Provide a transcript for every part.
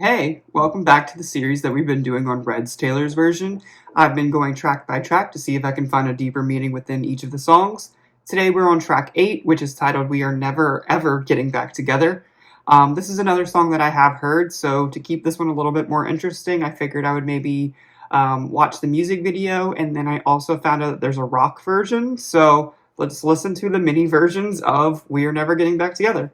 Hey, welcome back to the series that we've been doing on Red's Taylor's version. I've been going track by track to see if I can find a deeper meaning within each of the songs. Today we're on track 8, which is titled We Are Never Ever Getting Back Together. This is another song that I have heard, so to keep this one a little bit more interesting, I figured I would maybe watch the music video, and then I also found out that there's a rock version, so let's listen to the mini versions of We Are Never Getting Back Together.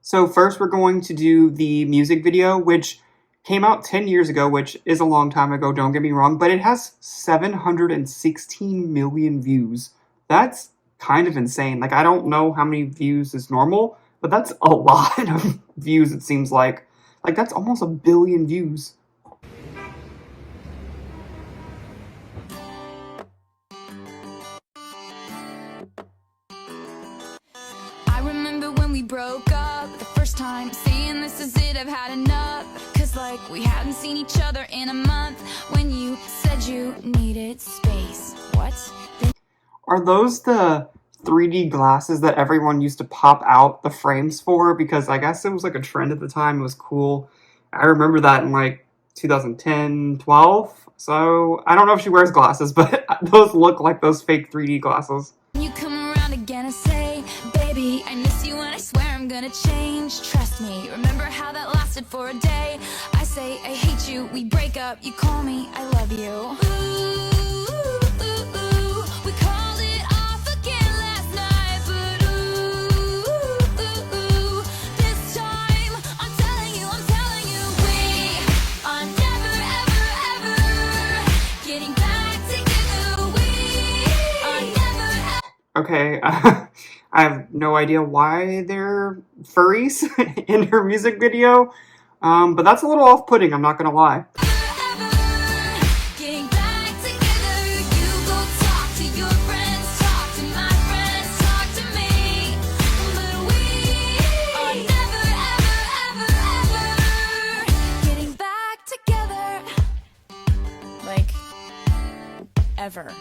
So first we're going to do the music video, which came out 10 years ago, which is a long time ago, don't get me wrong, but it has 716 million views. That's kind of insane. Like, I don't know how many views is normal, but that's a lot of views, it seems like. Like, that's almost 1 billion views. I remember when we broke up the first time, saying this is it, I've had enough. Cause like we hadn't seen each other in a month, when you said you needed space. What? Are those the 3D glasses that everyone used to pop out the frames for? Because I guess it was like a trend at the time, it was cool. I remember that in like 2010, 12. So I don't know if she wears glasses, but those look like those fake 3D glasses. You come around again and say, baby, I miss you and I swear I'm gonna change. Trust me, remember how that lasted for a day? I say I hate you, we break up, you call me, I love you. Ooh, we called it off again last night, but ooh, this time I'm telling you, we are never ever getting back together. We are never ever. Okay, I have no idea why they're furries in her music video, but that's a little off-putting, I'm not gonna lie. Getting back together, you go talk to your friends, talk to my friends, talk to me. But we are never, ever getting back together. Like, ever.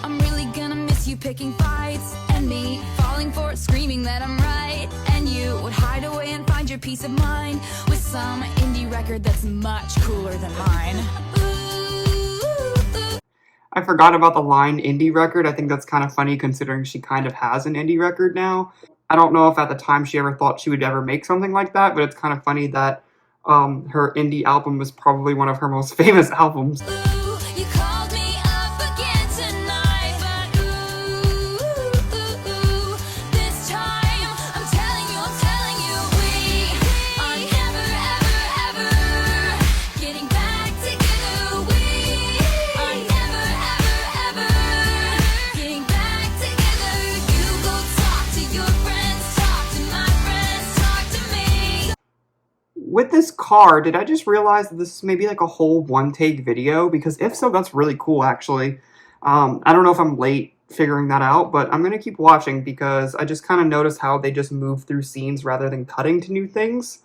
I'm really gonna miss you picking fights, and me falling for it, screaming that I'm right. And you would hide away and find your peace of mind with some indie record that's much cooler than mine. Ooh. I forgot about the line indie record. I think that's kind of funny considering she kind of has an indie record now. I don't know if at the time she ever thought she would ever make something like that, but it's kind of funny that her indie album was probably one of her most famous albums. Ooh, you called me up again tonight, but ooh, this time I'm telling you, we are never, ever getting back together. We are never, ever getting back together. You go talk to your friends, talk to my friends, talk to me. With this car, did I just realize that this is maybe like a whole one-take video? Because if so, that's really cool, actually. I don't know if I'm late figuring that out, but I'm going to keep watching because I just kind of noticed how they just move through scenes rather than cutting to new things.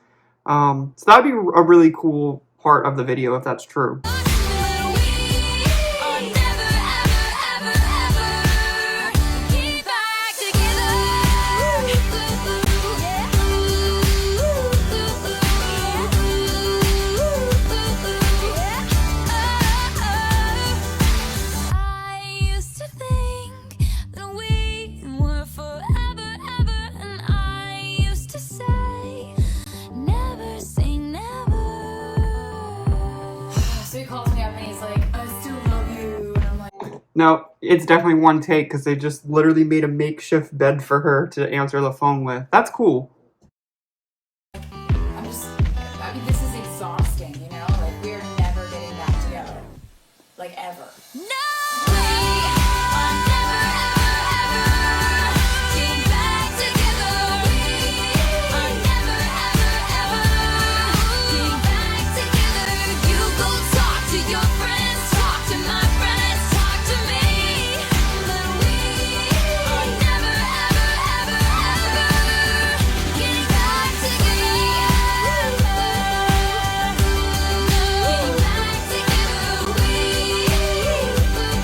So that'd be a really cool part of the video if that's true. No, it's definitely one take because they just literally made a makeshift bed for her to answer the phone with. That's cool. I mean, this is exhausting, you know? Like, we're never getting back together. Like, ever. No! We are never, ever getting back together. We are never, ever getting back together. You go talk to your friends, talk to my friends, talk to me. But we are never, ever getting back together. Getting back together. We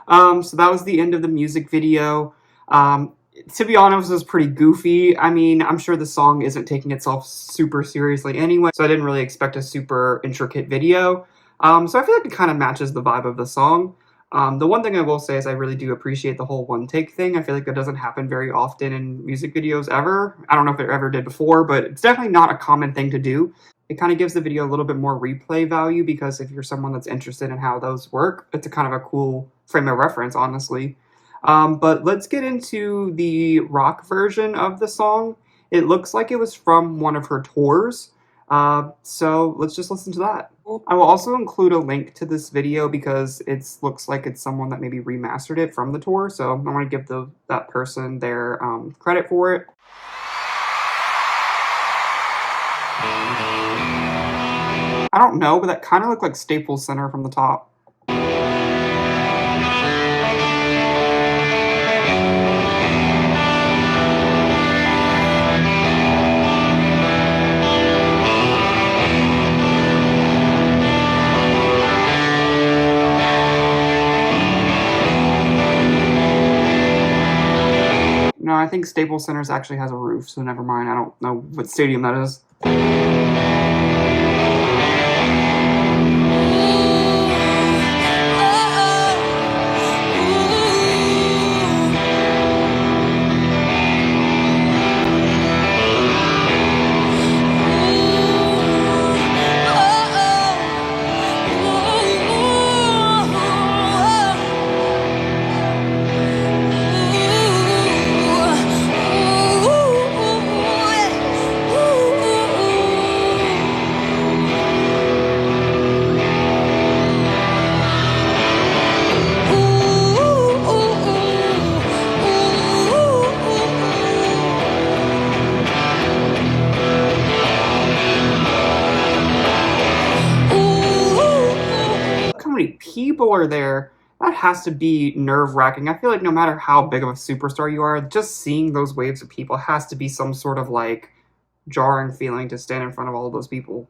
So that was the end of the music video. To be honest, it was pretty goofy. I mean, I'm sure the song isn't taking itself super seriously anyway, so I didn't really expect a super intricate video. So I feel like it kind of matches the vibe of the song. The one thing I will say is I really do appreciate the whole one take thing. I feel like that doesn't happen very often in music videos ever. I don't know if it ever did before, but it's definitely not a common thing to do. It kind of gives the video a little bit more replay value because if you're someone that's interested in how those work, it's a kind of a cool frame of reference, honestly. But let's get into the rock version of the song. It looks like it was from one of her tours. So let's just listen to that. I will also include a link to this video because it looks like it's someone that maybe remastered it from the tour. So I want to give that person their credit for it. I don't know, but that kind of looked like Staples Center from the top. No, I think Staples Center actually has a roof, so never mind. I don't know what stadium that is. People are there. That has to be nerve-wracking. I feel like no matter how big of a superstar you are, just seeing those waves of people has to be some sort of like jarring feeling to stand in front of all of those people.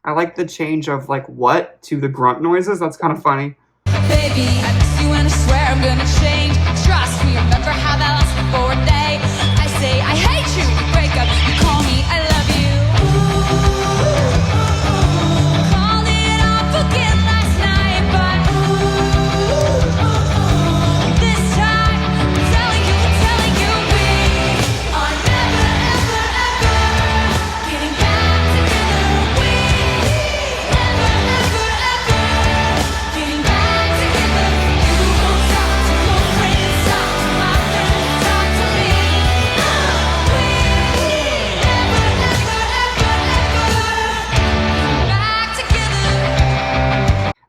I like the change of like what to the grunt noises. That's kind of funny. Baby, I miss you and I swear I'm gonna change. Trust me, remember how that lasted for a day. I say I hate you, you break up, you call me I love you. Called it off again last night, but this time I'm telling you we are never ever ever getting back together. We never ever ever getting back together. You won't talk to your friends, talk to my friends, talk to me. We never ever ever back together.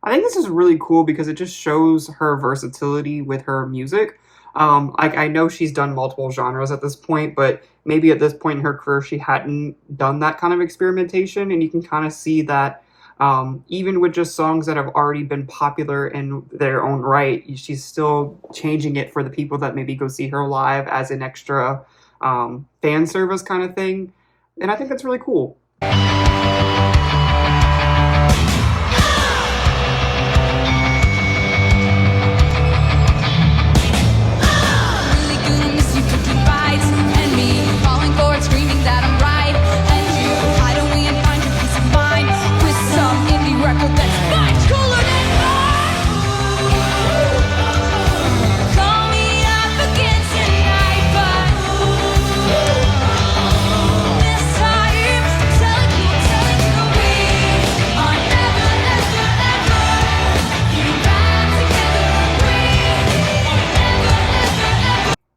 I think this is really cool because it just shows her versatility with her music. I know she's done multiple genres at this point, but maybe at this point in her career she hadn't done that kind of experimentation, and you can kind of see that even with just songs that have already been popular in their own right, she's still changing it for the people that maybe go see her live as an extra fan service kind of thing, and I think that's really cool.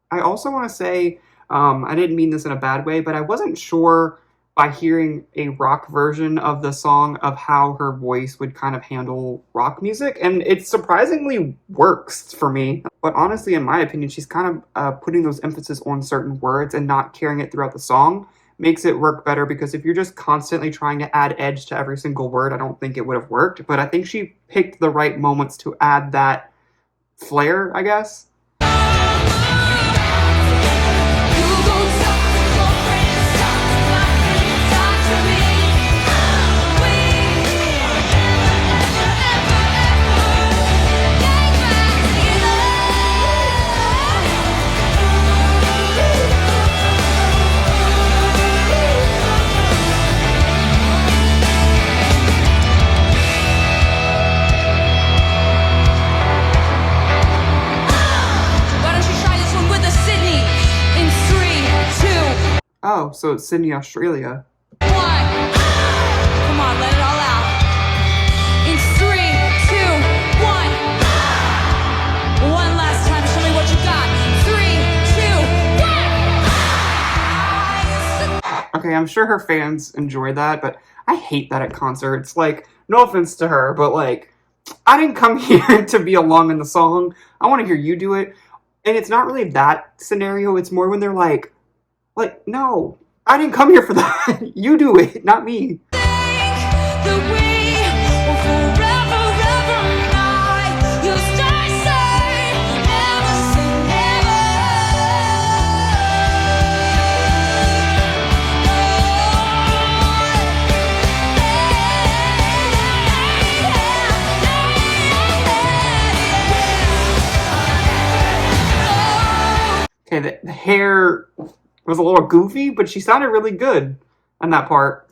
I also want to say, I didn't mean this in a bad way, but I wasn't sure by hearing a rock version of the song of how her voice would kind of handle rock music, and it surprisingly works for me. But honestly, in my opinion, she's kind of putting those emphasis on certain words and not carrying it throughout the song makes it work better, because if you're just constantly trying to add edge to every single word, I don't think it would have worked. But I think she picked the right moments to add that flair, I guess. Oh, so it's Sydney, Australia. Come on, let it all out. In 3, 2, 1. One last time, show me what you got. 3, 2, 1. Okay, I'm sure her fans enjoy that, but I hate that at concerts. Like, no offense to her, but like, I didn't come here to be along in the song. I want to hear you do it. And it's not really that scenario. It's more when they're like, no, I didn't come here for that. You do it, not me. Okay, the hair was a little goofy, but she sounded really good on that part.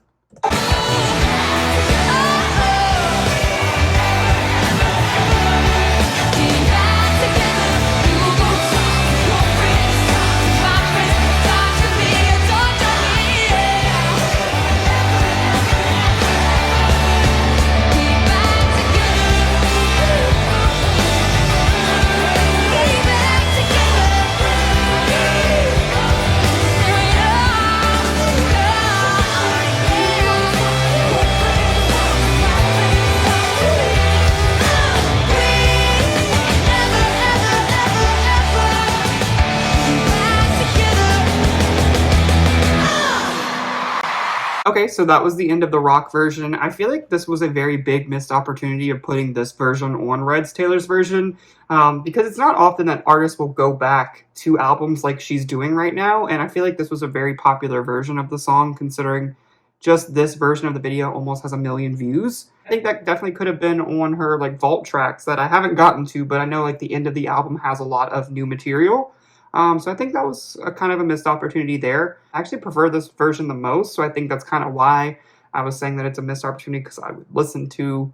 Okay, so that was the end of the rock version. I feel like this was a very big missed opportunity of putting this version on Reds Taylor's version, because it's not often that artists will go back to albums like she's doing right now, and I feel like this was a very popular version of the song, considering just this version of the video almost has 1 million views. I think that definitely could have been on her like vault tracks that I haven't gotten to, but I know like the end of the album has a lot of new material. So I think that was a kind of a missed opportunity there. I actually prefer this version the most, so I think that's kind of why I was saying that it's a missed opportunity, because I would listen to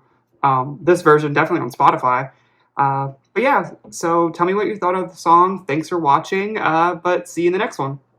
this version definitely on Spotify. But yeah, so tell me what you thought of the song. Thanks for watching, but see you in the next one.